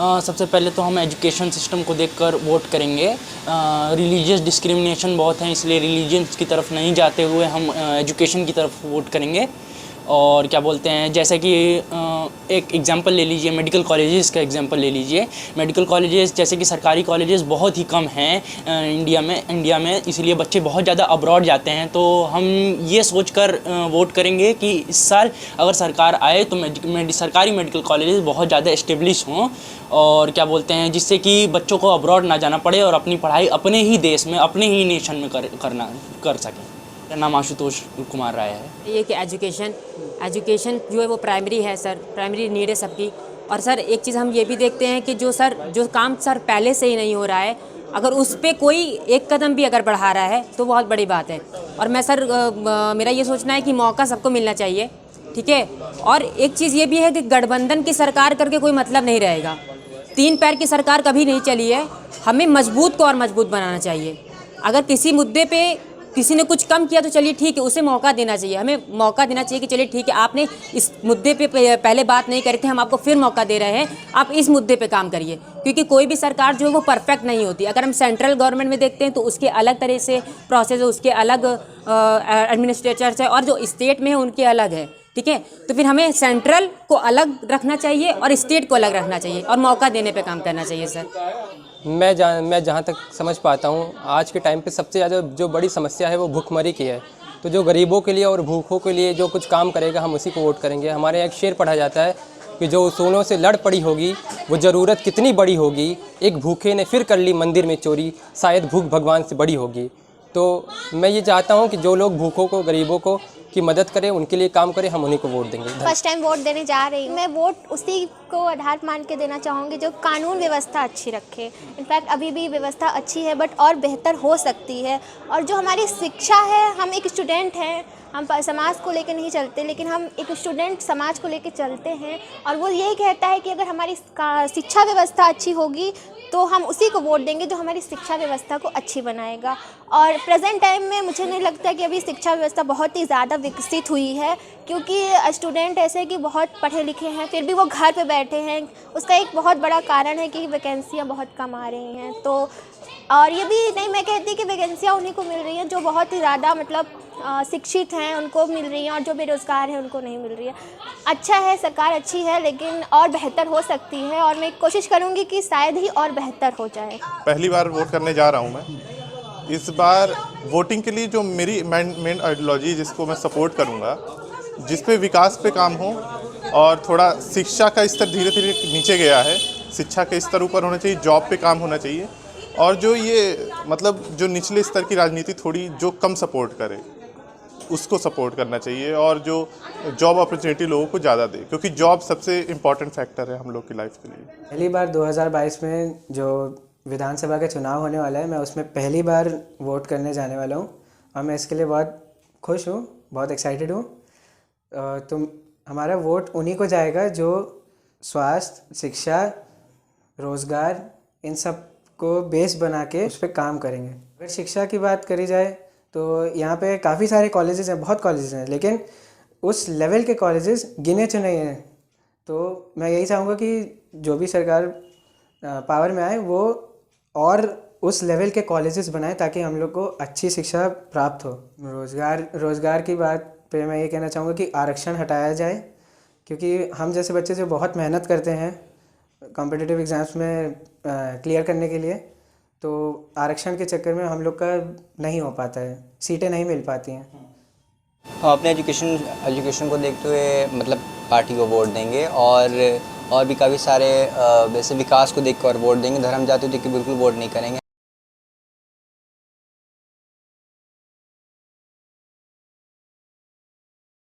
सबसे पहले तो हम एजुकेशन सिस्टम को देखकर वोट करेंगे। रिलीजियस डिस्क्रिमिनेशन बहुत है, इसलिए रिलीजन्स की तरफ नहीं जाते हुए हम एजुकेशन की तरफ वोट करेंगे। और क्या बोलते हैं, जैसे कि एक एग्जांपल ले लीजिए, मेडिकल कॉलेजेस का एग्जांपल ले लीजिए। मेडिकल कॉलेजेस जैसे कि सरकारी कॉलेजेस बहुत ही कम हैं इंडिया में, इसलिए बच्चे बहुत ज़्यादा अब्रॉड जाते हैं। तो हम ये सोचकर वोट करेंगे कि इस साल अगर सरकार आए तो सरकारी मेडिकल कॉलेजेस बहुत ज़्यादा इस्टेब्लिश हों, और क्या बोलते हैं, जिससे कि बच्चों को अब्रॉड ना जाना पड़े और अपनी पढ़ाई अपने ही देश में, अपने ही नेशन में कर सकें। मेरा नाम आशुतोष कुमार राय है। ये कि एजुकेशन जो है वो प्राइमरी है सर, प्राइमरी नीड है सबकी। और सर एक चीज़ हम ये भी देखते हैं कि जो काम सर पहले से ही नहीं हो रहा है, अगर उस पर कोई एक कदम भी अगर बढ़ा रहा है तो बहुत बड़ी बात है। और मैं सर मेरा ये सोचना है कि मौका सबको मिलना चाहिए, ठीक है। और एक चीज़ ये भी है कि गठबंधन की सरकार करके कोई मतलब नहीं रहेगा। 3 पैर की सरकार कभी नहीं चली है, हमें मजबूत को और मजबूत बनाना चाहिए। अगर किसी मुद्दे पे किसी ने कुछ कम किया तो चलिए ठीक है, उसे मौका देना चाहिए, हमें मौका देना चाहिए कि चलिए ठीक है, आपने इस मुद्दे पे पहले बात नहीं करी थी, हम आपको फिर मौका दे रहे हैं, आप इस मुद्दे पे काम करिए। क्योंकि कोई भी सरकार जो है वो परफेक्ट नहीं होती। अगर हम सेंट्रल गवर्नमेंट में देखते हैं तो उसके अलग तरह से प्रोसेस है, उसके अलग एडमिनिस्ट्रेटर्स है, और जो स्टेट में है उनके अलग है, ठीक है। तो फिर हमें सेंट्रल को अलग रखना चाहिए और स्टेट को अलग रखना चाहिए और मौका देने पे काम करना चाहिए सर। मैं जहाँ तक समझ पाता हूँ, आज के टाइम पे सबसे ज़्यादा जो बड़ी समस्या है वो भूखमरी की है। तो जो गरीबों के लिए और भूखों के लिए जो कुछ काम करेगा हम उसी को वोट करेंगे। हमारे यहाँ एक शेर पढ़ा जाता है कि जो उसूलों से लड़ पड़ी होगी वो ज़रूरत कितनी बड़ी होगी, एक भूखे ने फिर कर ली मंदिर में चोरी, शायद भूख भगवान से बड़ी होगी। तो मैं ये चाहता हूँ कि जो लोग भूखों को, गरीबों को की मदद करें, उनके लिए काम करें, हम उन्हीं को वोट देंगे। फर्स्ट टाइम वोट देने जा रही हूँ, मैं वोट उसी को आधार मान के देना चाहूँगी जो कानून व्यवस्था अच्छी रखे। इनफैक्ट अभी भी व्यवस्था अच्छी है बट और बेहतर हो सकती है। और जो हमारी शिक्षा है, हम एक स्टूडेंट हैं, हम समाज को लेकर नहीं चलते, लेकिन हम एक स्टूडेंट समाज को लेकर चलते हैं। और वो यही कहता है कि अगर हमारी शिक्षा व्यवस्था अच्छी होगी तो हम उसी को वोट देंगे जो हमारी शिक्षा व्यवस्था को अच्छी बनाएगा। और प्रेजेंट टाइम में मुझे नहीं लगता कि अभी शिक्षा व्यवस्था बहुत ही ज़्यादा विकसित हुई है, क्योंकि स्टूडेंट ऐसे कि बहुत पढ़े लिखे हैं फिर भी वो घर पे बैठे हैं। उसका एक बहुत बड़ा कारण है कि वैकेंसियाँ बहुत कम आ रही हैं। तो और ये भी नहीं मैं कहती कि वैकेंसियाँ उन्हीं को मिल रही हैं जो बहुत ही ज़्यादा मतलब शिक्षित हैं, उनको मिल रही हैं, और जो बेरोज़गार हैं उनको नहीं मिल रही है। अच्छा है, सरकार अच्छी है, लेकिन और बेहतर हो सकती है, और मैं कोशिश करूँगी कि शायद ही और बेहतर हो जाए। पहली बार वोट करने जा रहा हूँ मैं। इस बार वोटिंग के लिए जो मेरी मेन आइडियोलॉजी जिसको मैं सपोर्ट करूँगा, जिस पे विकास पे काम हो, और थोड़ा शिक्षा का स्तर धीरे धीरे नीचे गया है, शिक्षा के स्तर ऊपर होना चाहिए, जॉब पे काम होना चाहिए। और जो ये मतलब जो निचले स्तर की राजनीति थोड़ी जो कम सपोर्ट करे उसको सपोर्ट करना चाहिए, और जो जॉब अपॉर्चुनिटी लोगों को ज़्यादा दे, क्योंकि जॉब सबसे इम्पॉर्टेंट फैक्टर है हम लोग की लाइफ के लिए। पहली बार 2022 में जो विधानसभा का चुनाव होने वाला है, मैं उसमें पहली बार वोट करने जाने वाला हूँ, और मैं इसके लिए बहुत खुश हूँ, बहुत एक्साइटेड हूँ। तो हमारा वोट उन्हीं को जाएगा जो स्वास्थ्य, शिक्षा, रोज़गार, इन सब को बेस बना के उस पर काम करेंगे। अगर शिक्षा की बात करी जाए तो यहाँ पे काफ़ी सारे कॉलेजेस हैं, बहुत कॉलेजेस हैं, लेकिन उस लेवल के कॉलेजेस गिने चुने हैं। तो मैं यही चाहूँगा कि जो भी सरकार पावर में आए वो और उस लेवल के कॉलेजेस बनाए ताकि हम लोग को अच्छी शिक्षा प्राप्त हो। रोज़गार की बात पे मैं ये कहना चाहूँगा कि आरक्षण हटाया जाए, क्योंकि हम जैसे बच्चे जो बहुत मेहनत करते हैं कॉम्पिटिटिव एग्ज़ाम्स में क्लियर करने के लिए, तो आरक्षण के चक्कर में हम लोग का नहीं हो पाता है, सीटें नहीं मिल पाती हैं। हम अपने एजुकेशन को देखते हुए मतलब पार्टी को वोट देंगे, और भी काफ़ी सारे वैसे विकास को देख कर वोट देंगे। धर्म जाति देख के बिल्कुल वोट नहीं करेंगे।